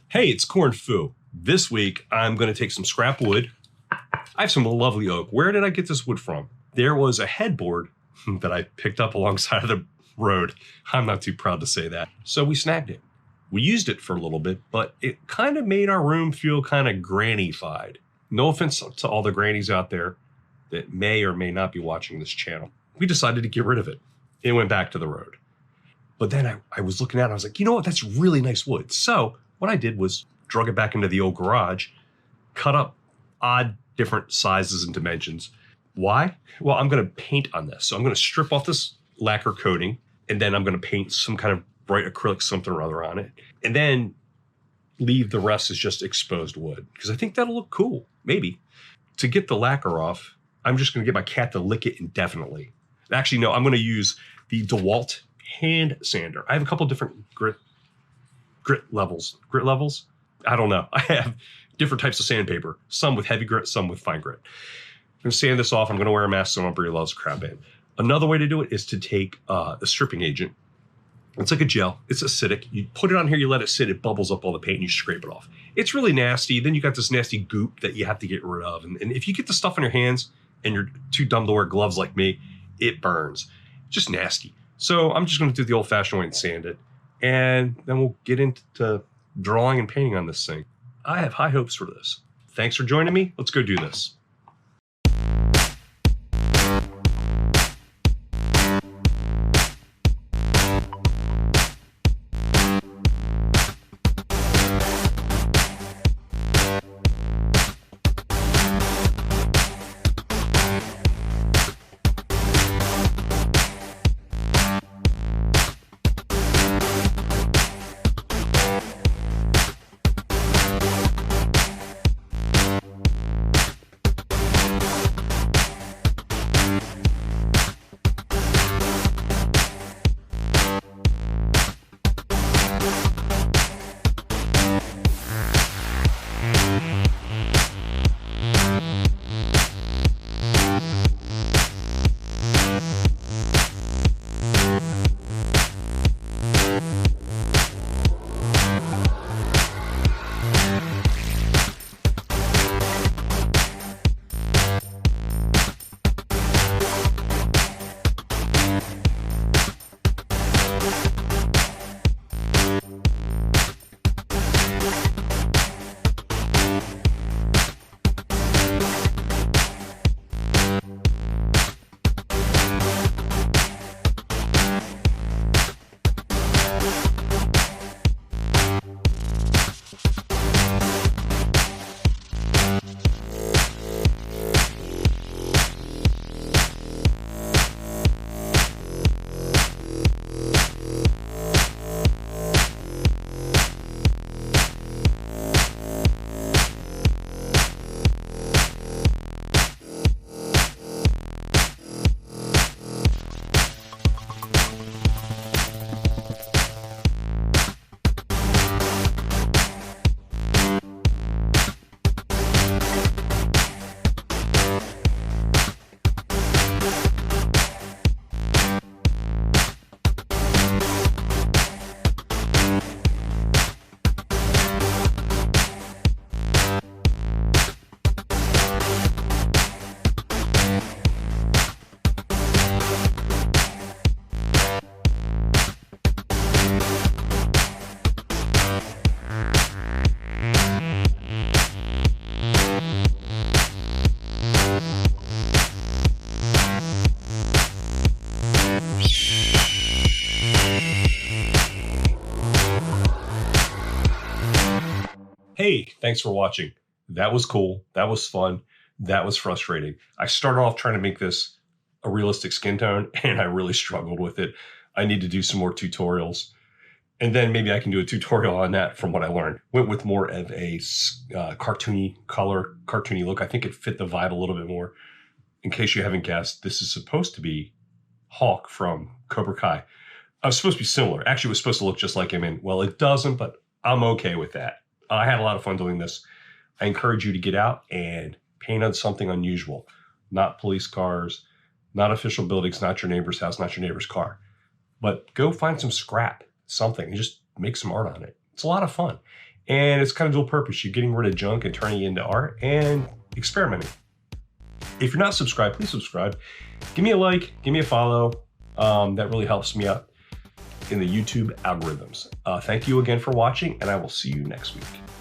Hey, it's Cornfu. This week, I'm going to take some scrap wood. I have some lovely oak. Where did I get this wood from? There was a headboard that I picked up alongside of the road. I'm not too proud to say that. So we snagged it. We used it for a little bit, but it kind of made our room feel kind of granny-fied. No offense to all the grannies out there that may or may not be watching this channel. We decided to get rid of it. It went back to the road. But then I was looking at it, I was like, you know what, that's really nice wood. So what I did was drug it back into the old garage, cut up odd different sizes and dimensions. Why? Well, I'm going to paint on this. So I'm going to strip off this lacquer coating, and then I'm going to paint some kind of bright acrylic something or other on it, and then leave the rest as just exposed wood, because I think that'll look cool, maybe. To get the lacquer off, I'm just going to get my cat to lick it indefinitely. Actually, no, I'm going to use the DeWalt hand sander. I have a couple different grit levels. Grit levels? I don't know. I have different types of sandpaper, some with heavy grit, some with fine grit. I'm going to sand this off. I'm going to wear a mask so I don't breathe all this crap in. Another way to do it is to take a stripping agent. It's like a gel. It's acidic. You put it on here, you let it sit, it bubbles up all the paint, and you scrape it off. It's really nasty. Then you got this nasty goop that you have to get rid of. And if you get the stuff on your hands and you're too dumb to wear gloves like me, it burns. Just nasty. So I'm just going to do the old-fashioned way and sand it. And then we'll get into drawing and painting on this thing. I have high hopes for this. Thanks for joining me. Let's go do this. Hey, thanks for watching. That was cool. That was fun. That was frustrating. I started off trying to make this a realistic skin tone, and I really struggled with it. I need to do some more tutorials. And then maybe I can do a tutorial on that from what I learned. Went with more of a cartoony color, cartoony look. I think it fit the vibe a little bit more. In case you haven't guessed, this is supposed to be Hawk from Cobra Kai. I was supposed to be similar. Actually, it was supposed to look just like him, and well, it doesn't, but I'm okay with that. I had a lot of fun doing this. I encourage you to get out and paint on something unusual. Not police cars, not official buildings, not your neighbor's house, not your neighbor's car. But go find some scrap. something and just make some art on it. It's a lot of fun. And it's kind of dual purpose. You're getting rid of junk and turning it into art and experimenting. If you're not subscribed, please subscribe. Give me a like, give me a follow. That really helps me out in the YouTube algorithms. Thank you again for watching, and I will see you next week.